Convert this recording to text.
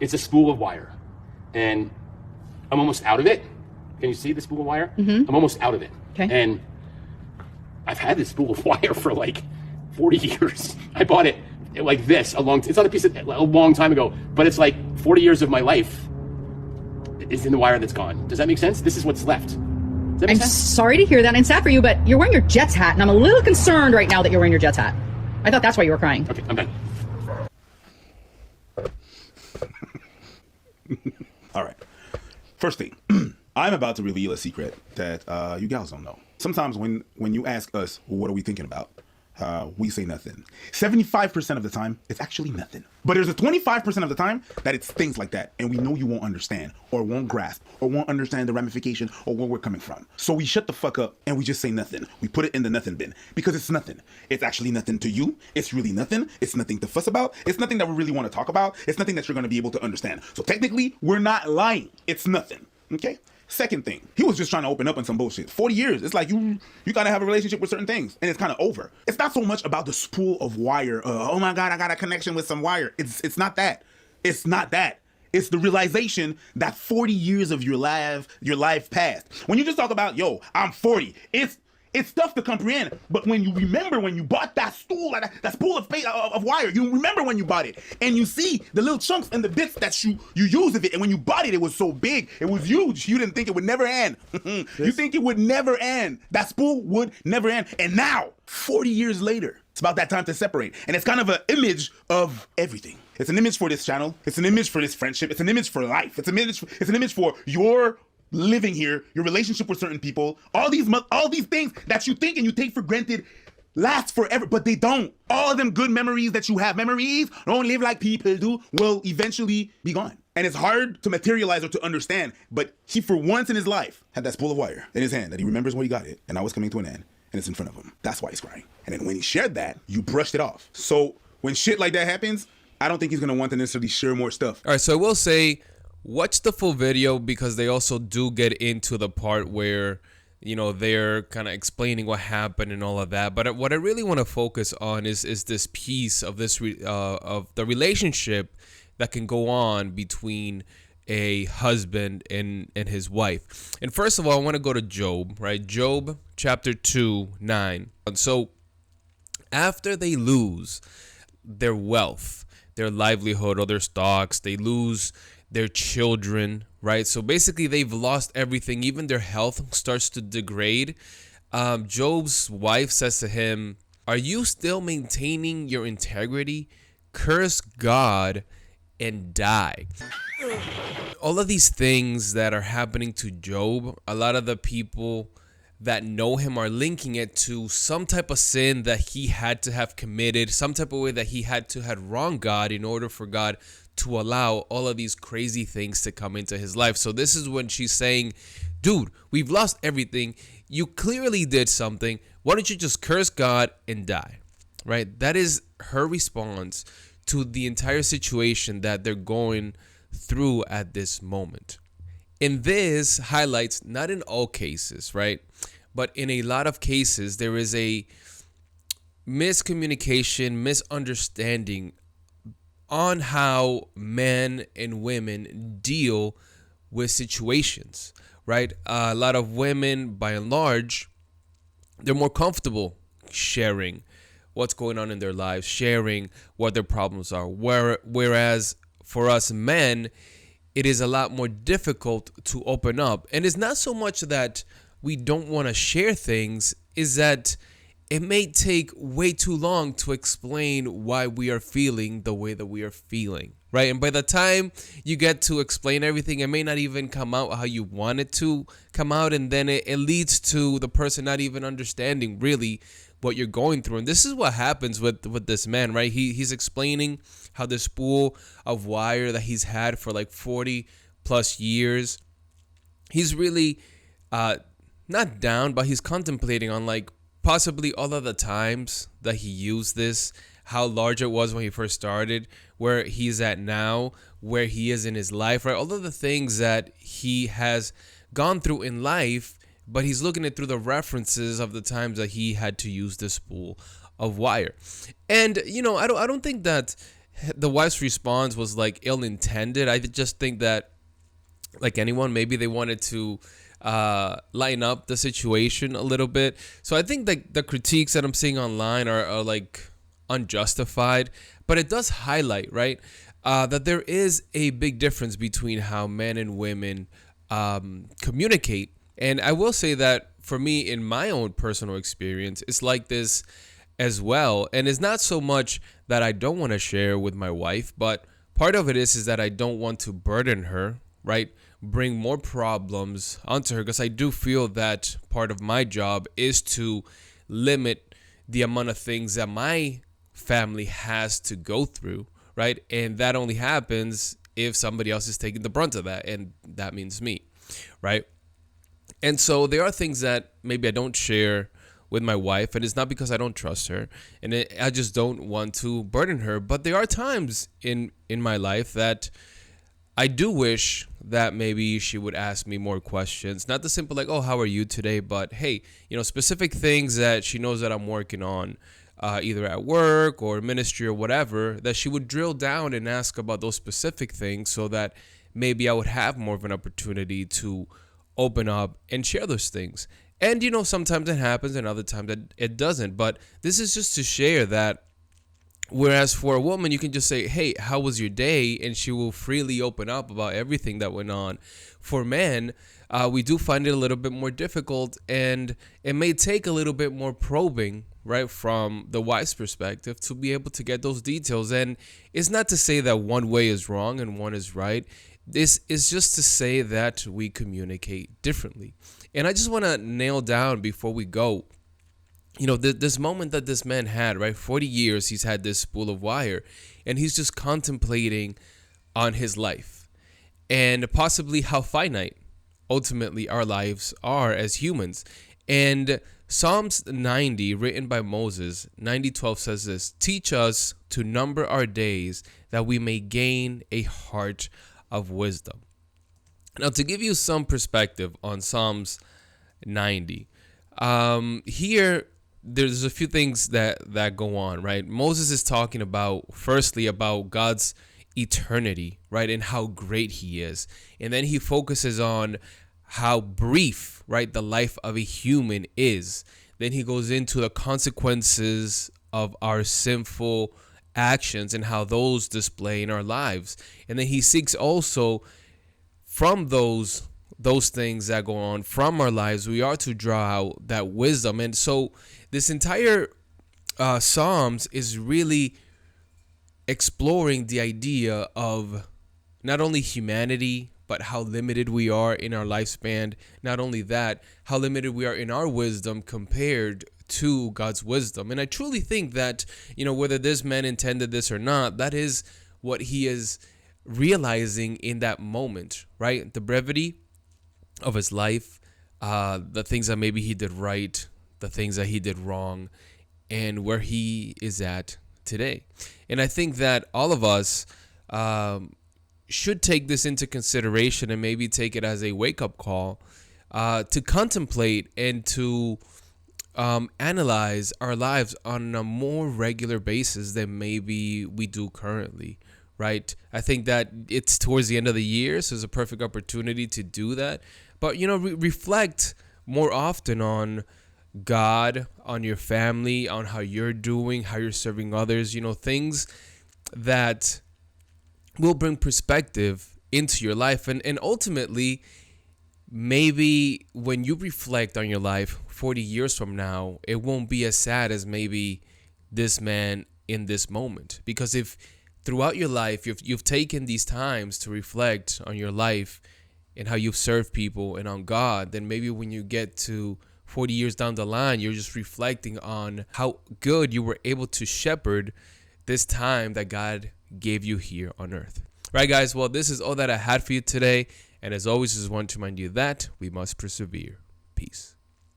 It's a spool of wire, and I'm almost out of it. Can you see the spool of wire? Mm-hmm. I'm almost out of it. Okay. And I've had this spool of wire for like 40 years. I bought it like this it's not a piece of a long time ago, but it's like 40 years of my life is in the wire that's gone. Does that make sense? This is what's left. Does that make I'm sense? sorry to hear that, and sad for you, but you're wearing your Jets hat, and I'm a little concerned right now that you're wearing your Jets hat. I thought that's why you were crying. Okay, I'm done. All right. First thing, I'm about to reveal a secret that you gals don't know. Sometimes when you ask us, well, what are we thinking about? We say nothing. 75% of the time, it's actually nothing. But there's a 25% of the time that it's things like that. And we know you won't understand or won't grasp or won't understand the ramification or where we're coming from. So we shut the fuck up and we just say nothing. We put it in the nothing bin because it's nothing. It's actually nothing to you. It's really nothing. It's nothing to fuss about. It's nothing that we really want to talk about. It's nothing that you're going to be able to understand. So technically, we're not lying. It's nothing. Okay? Second thing, he was just trying to open up on some bullshit. 40 years, it's like you gotta have a relationship with certain things, and it's kind of over. It's not so much about the spool of wire. Oh my God, I got a connection with some wire. It's not that. It's not that. It's the realization that 40 years of your life passed. When you just talk about, yo, I'm 40, it's tough to comprehend, but when you remember when you bought that spool of wire, you remember when you bought it, and you see the little chunks and the bits that you use of it, and when you bought it, it was so big, it was huge, you didn't think it would never end. You think it would never end. That spool would never end, and now, 40 years later, it's about that time to separate, and it's kind of an image of everything. It's an image for this channel, it's an image for this friendship, it's an image for life, it's an image for your living here, your relationship with certain people, all these things that you think and you take for granted last forever, but they don't. All of them good memories that you have, memories don't live like people do, will eventually be gone. And it's hard to materialize or to understand, but he, for once in his life, had that spool of wire in his hand that he remembers when he got it, and now it's coming to an end, and it's in front of him. That's why he's crying. And then when he shared that, you brushed it off. So when shit like that happens, I don't think he's gonna want to necessarily share more stuff. All right, so I will say, watch the full video because they also do get into the part where, you know, they're kind of explaining what happened and all of that. But what I really want to focus on is this piece of this of the relationship that can go on between a husband and his wife. And first of all, I want to go to Job, right? Job chapter 2:9. And so after they lose their wealth, their livelihood or their stocks, they lose their children, right? So basically they've lost everything. Even their health starts to degrade. Job's wife says to him, "Are you still maintaining your integrity? Curse God and die." All of these things that are happening to Job, a lot of the people that know him are linking it to some type of sin that he had to have committed, some type of way that he had to have wronged God in order for God to allow all of these crazy things to come into his life. So this is when she's saying, dude, we've lost everything. You clearly did something. Why don't you just curse God and die? Right? That is her response to the entire situation that they're going through at this moment. And this highlights, not in all cases, right? But in a lot of cases, there is a miscommunication, misunderstanding on how men and women deal with situations, right? A lot of women, by and large, they're more comfortable sharing what's going on in their lives, sharing what their problems are. Whereas for us men, it is a lot more difficult to open up. And it's not so much that we don't want to share things, is that it may take way too long to explain why we are feeling the way that we are feeling, right? And by the time you get to explain everything, it may not even come out how you want it to come out, and then it leads to the person not even understanding really what you're going through. And this is what happens with this man, right? He's explaining how the spool of wire that he's had for like 40 plus years, he's really not down, but he's contemplating on like possibly all of the times that he used this, how large it was when he first started, where he's at now, where he is in his life, right? All of the things that he has gone through in life, but he's looking at through the references of the times that he had to use this spool of wire. And, you know, I don't think that the wife's response was like ill-intended. I just think that, like anyone, maybe they wanted to lighten up the situation a little bit. So I think that the critiques that I'm seeing online are like unjustified, but it does highlight, right, that there is a big difference between how men and women communicate. And I will say that for me, in my own personal experience, it's like this as well. And it's not so much that I don't want to share with my wife, but part of it is that I don't want to burden her, right? Bring more problems onto her, because I do feel that part of my job is to limit the amount of things that my family has to go through, right? And that only happens if somebody else is taking the brunt of that, and that means me, right? And so there are things that maybe I don't share with my wife, and it's not because I don't trust her, and I just don't want to burden her. But there are times in my life that I do wish that maybe she would ask me more questions, not the simple like, oh, how are you today? But hey, specific things that she knows that I'm working on, either at work or ministry or whatever, that she would drill down and ask about those specific things, so that maybe I would have more of an opportunity to open up and share those things. And sometimes it happens and other times it doesn't. But this is just to share that, whereas for a woman, you can just say, hey, how was your day? And she will freely open up about everything that went on. For men, we do find it a little bit more difficult, and it may take a little bit more probing, right, from the wife's perspective to be able to get those details. And it's not to say that one way is wrong and one is right. This is just to say that we communicate differently. And I just want to nail down before we go, this moment that this man had, right? 40 years he's had this spool of wire, and he's just contemplating on his life and possibly how finite ultimately our lives are as humans. And Psalms 90, written by Moses, 90:12 says this: teach us to number our days that we may gain a heart of wisdom. Now, to give you some perspective on Psalms 90, here there's a few things that go on, right? Moses is talking about, firstly, about God's eternity, right, and how great he is. And then he focuses on how brief, right, the life of a human is. Then he goes into the consequences of our sinful actions and how those display in our lives. And then he seeks also from those things that go on from our lives, we are to draw out that wisdom. And so this entire Psalms is really exploring the idea of not only humanity, but how limited we are in our lifespan. Not only that, how limited we are in our wisdom compared to God's wisdom. And I truly think that, whether this man intended this or not, that is what he is realizing in that moment, right? The brevity of his life, the things that maybe he did right, the things that he did wrong, and where he is at today. And I think that all of us should take this into consideration and maybe take it as a wake-up call to contemplate and to analyze our lives on a more regular basis than maybe we do currently, right? I think that it's towards the end of the year, so it's a perfect opportunity to do that. But, reflect more often on God, on your family, on how you're doing, how you're serving others, things that will bring perspective into your life. And ultimately, maybe when you reflect on your life 40 years from now, it won't be as sad as maybe this man in this moment. Because if throughout your life you've taken these times to reflect on your life and how you've served people and on God, then maybe when you get to 40 years down the line, you're just reflecting on how good you were able to shepherd this time that God gave you here on earth. Right, guys? Well, this is all that I had for you today. And as always, just want to remind you that we must persevere. Peace.